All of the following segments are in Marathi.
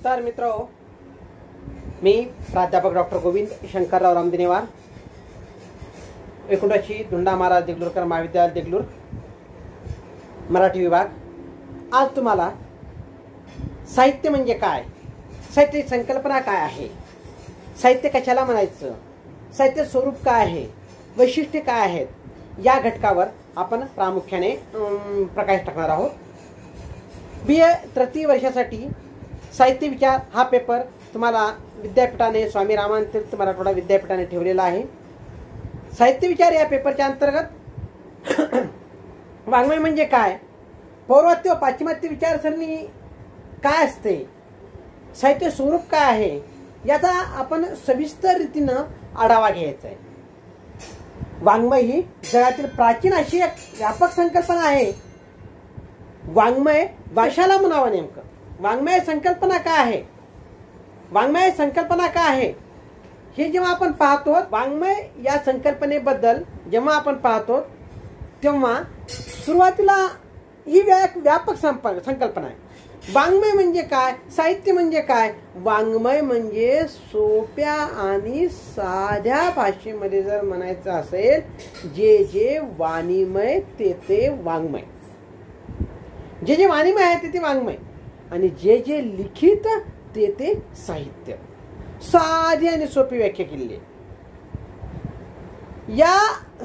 नमस्कार मित्रो, मी प्राध्यापक डॉक्टर गोविंद शंकरराव रामदिनेवार, एकूणची धुंडा महाराज देगलूरकर महाविद्यालय देगलूर, मराठी विभाग. आज तुम्हाला साहित्य म्हणजे काय, साहित्य संकल्पना काय आहे, साहित्य कशाला म्हणायचं, साहित्य स्वरूप काय आहे, वैशिष्ट्ये काय आहेत, या घटकावर आपण प्रामुख्याने प्रकाश टाकणार आहोत. BA तृतीय वर्षासाठी साहित्य विचार हा पेपर तुम्हाला विद्यापीठाने, स्वामी रामानंद तीर्थ मराठवाडा विद्यापीठाने ठेवलेला आहे. साहित्य विचार या पेपरच्या अंतर्गत वाङ्मय म्हणजे काय, पौर्वात्य व पाश्चिमात्य विचारसरणी काय असते, साहित्य स्वरूप काय आहे, याचा आपण सविस्तर रीतीनं आढावा घ्यायचा आहे. वाङ्मय ही जगातील प्राचीन अशी एक व्यापक संकल्पना आहे. वाङ्मय भाषाला म्हणावं, नेमकं वाङ्मय संकल्पना काय आहे, वाङ्मय संकल्पना काय आहे हे जेव्हा आपण पाहतो, वाङ्मय या संकल्पनेबद्दल जेव्हा आपण पाहतो तेव्हा सुरुवातीला ही व्यापक संकल्पना आहे. वाङ्मय म्हणजे काय, साहित्य म्हणजे काय. वाङ्मय म्हणजे सोप्या आणि साध्या भाषेमध्ये जर म्हणायचं असेल, जे जे वाणीमय ते वाङ्मय, जे जे वाणीमय आहे ते वाङ्मय, आणि जे जे लिखित ते साहित्य. साधी आणि सोपी व्याख्या केली. या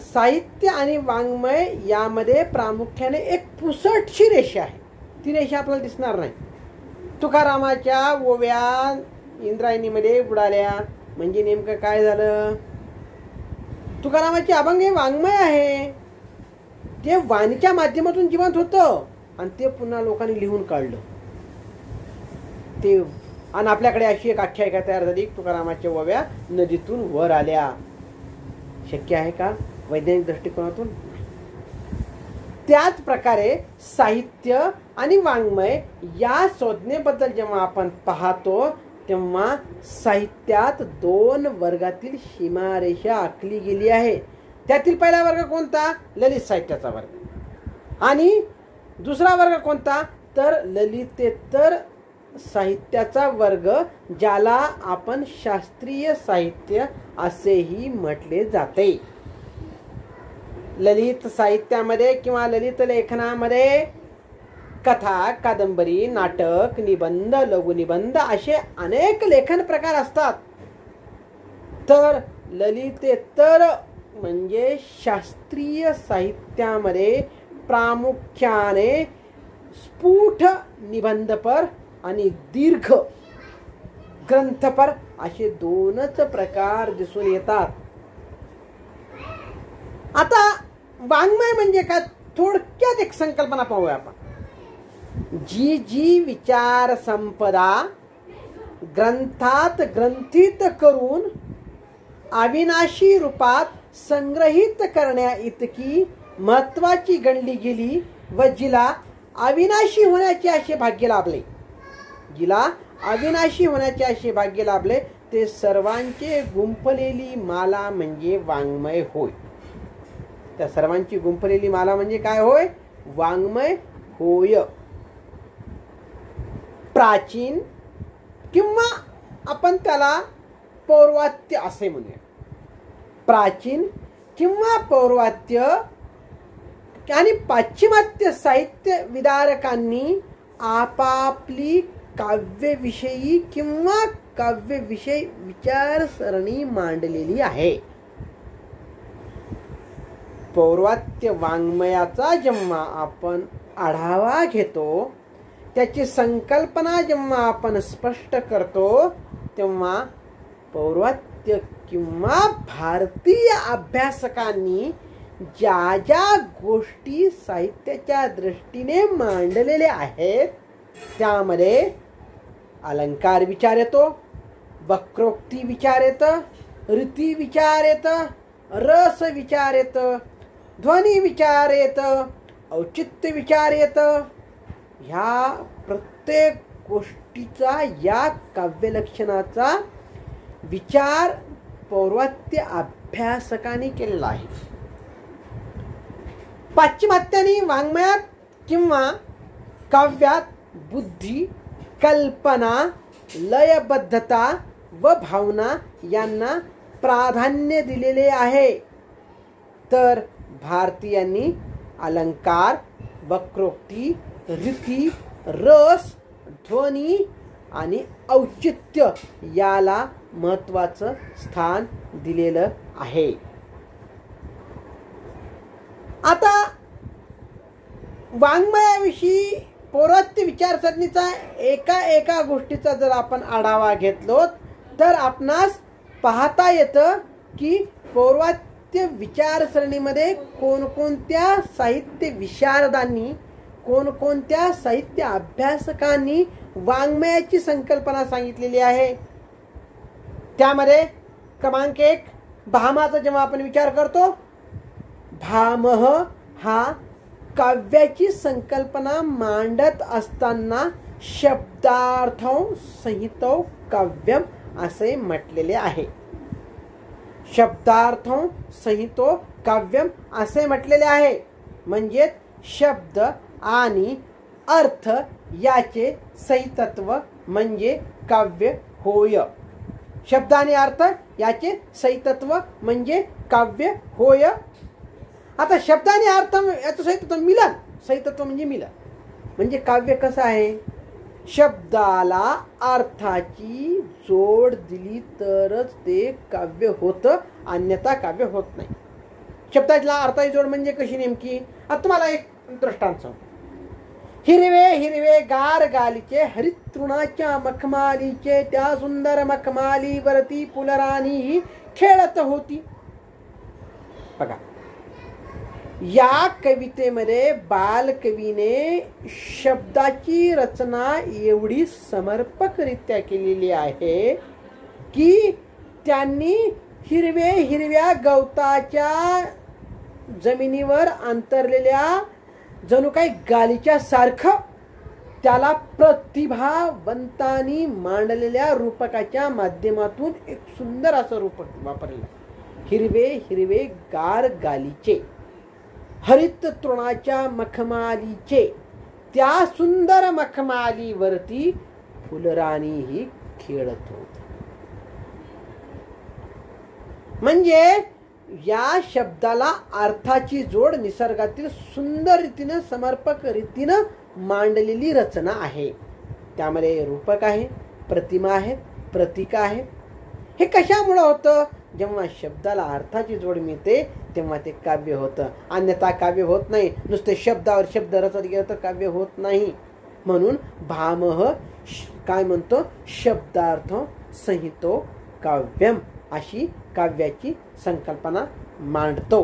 साहित्य आणि वाङ्मय यामध्ये प्रामुख्याने एक पुसटशी रेषा आहे. ती रेषा आपल्याला दिसणार नाही. तुकारामाच्या ओव्या इंद्रायणीमध्ये बुडाल्या म्हणजे नेमकं काय झालं. तुकारामाचे अभंग हे वाङ्मय आहे, ते वाणीच्या माध्यमातून जिवंत होतं आणि ते पुन्हा लोकांनी लिहून काढलं ते. आणि आपल्याकडे अशी एक आख्यायिका तयार झाली, तुकारामाच्या ओव्या नदीतून वर आल्या. शक्य आहे का वैज्ञानिक दृष्टिकोनातून? त्याच प्रकारे साहित्य आणि वाङ्मय या संज्ञेबद्दल जेव्हा आपण पाहतो तेव्हा साहित्यात दोन वर्गातील सीमारेषा आखली गेली आहे. त्यातील पहिला वर्ग कोणता, ललित साहित्याचा वर्ग, आणि दुसरा वर्ग कोणता तर ललितेतर साहित्याचा वर्ग, ज्याला आपण शास्त्रीय साहित्य असेही म्हटले जाते. ललित साहित्यामध्ये किंवा ललित लेखनामध्ये कथा, कादंबरी, नाटक, निबंध, लघुनिबंध असे अनेक लेखन प्रकार असतात. तर ललितेतर म्हणजे शास्त्रीय साहित्यामध्ये प्रामुख्याने स्फुट निबंधपर आणि दीर्घ ग्रंथपर असे दोनच प्रकार दिसून येतात. आता वाङ्मय म्हणजे काय, थोडक्यात एक संकल्पना पाहूया आपण. जी जी विचार संपदा ग्रंथात ग्रंथित करून अविनाशी रूपात संग्रहित करण्या इतकी महत्वाची गणली गेली व जिला अविनाशी होण्याचे असे भाग्य लाभले, जिला अविनाशी होण्याचे असे भाग्य लाभले, ते सर्वांचे गुंफलेली माला म्हणजे वाङ्मय होय. त्या सर्वांची गुंफलेली माला म्हणजे काय होय, वाङ्मय होय. प्राचीन किंवा आपण त्याला पौर्वात्य असे म्हणूया. प्राचीन किंवा पौर्वात्य आणि पाश्चिमात्य साहित्य विदारकांनी आपापली काव्यविषयी किंवा काव्यविषयी विचारसरणी मांडलेली आहे. पौर्वात्य वाङ्मयाचा जेव्हा आपण आढावा घेतो, त्याची संकल्पना जेव्हा आपण स्पष्ट करतो, तेव्हा पौर्वात्य किंवा भारतीय अभ्यासकांनी ज्या ज्या गोष्टी साहित्याच्या दृष्टीने मांडलेल्या आहेत त्यामध्ये अलंकार विचार येतो, वक्रोक्ती विचार येतं, रीती विचार येतं, रस विचार येतं, ध्वनी विचार येतं, औचित्य विचार येतं. ह्या प्रत्येक गोष्टीचा, या काव्यलक्षणाचा विचार पौर्वात्य अभ्यासकांनी केलेला आहे. पाश्चिमात्यांनी वाङ्मयात किंवा काव्यात बुद्धी, कल्पना, लयबद्धता व भावना यांना प्राधान्य दिलेले आहे, तर भारतीयांनी अलंकार, वक्रोक्ती, रीती, रस, ध्वनी आणि औचित्य याला महत्त्वाचं स्थान दिलेलं आहे. आता वाङ्मयाविषयी पौर्वात्य विचारसरणीचा एका गोष्टीचा जर आपण आढावा घेतलो तर आपणास पाहता येतं की पौर्वात्य विचारसरणीमध्ये कोणकोणत्या साहित्य विशारदांनी, कोणकोणत्या साहित्य अभ्यासकांनी वाङ्मयाची संकल्पना सांगितलेली आहे. त्यामध्ये क्रमांक 1 भामाचा जेव्हा आपण विचार करतो, भामह हा काव्याची संकल्पना मांडत असताना शब्दार्थौ संहितौ काव्यम असे म्हटलेले आहे. शब्दार्थौ संहितो काव्यम असे म्हटलेले आहे. म्हणजे शब्द आणि अर्थ याचे संहितत्व म्हणजे काव्य होय. शब्द आणि अर्थ याचे संहितत्व म्हणजे काव्य होय. आता शब्द आणि अर्थ याचं संहितत्व मिलन, संहितत्व म्हणजे मिलन. म्हणजे काव्य कसं आहे, शब्दाला अर्थाची जोड दिली तरच ते काव्य होतं, अन्यथा काव्य होत नाही. शब्दाला अर्थाची जोड म्हणजे कशी नेमकी, आता तुम्हाला एक दृष्टांत सांगतो. हिरवे हिरवे गार गालीचे हरितृणाच्या मखमालीचे, त्या सुंदर मखमालीवरती फुलराणी खेळत होती. बघा, या कवितेमध्ये बालकवीने शब्दाची रचना एवढी समर्पकरित्या केलेली आहे की त्यांनी हिरवे हिरव्या गवताच्या जमिनीवर अंतरलेल्या जणू काही गालीच्या सारखं त्याला प्रतिभावंतांनी मांडलेल्या रूपकाच्या माध्यमातून एक सुंदर असं रूपक वापरलेलं. हिरवे हिरवे गार गालीचे, हरित तृणाच्या मखमालीचे, त्या सुंदर मखमालीवरती फुलराणीही खेळत होती. म्हणजे या शब्दाला अर्थाची जोड निसर्गातील सुंदर रीतीनं, समर्पक रीतीनं मांडलेली रचना आहे. त्यामध्ये रूपक आहे, प्रतिमा आहे, प्रतीक आहे. हे कशामुळे होतं, जेव्हा शब्दाला अर्थाची जोड मिळते तेव्हा ते काव्य होतं, अन्यथा काव्य होत नाही. नुसते शब्दावर शब्द रचत गेलं तर काव्य होत नाही. म्हणून भामह काय म्हणतो, शब्दार्थ संहितो काव्यम अशी काव्याची संकल्पना मांडतो.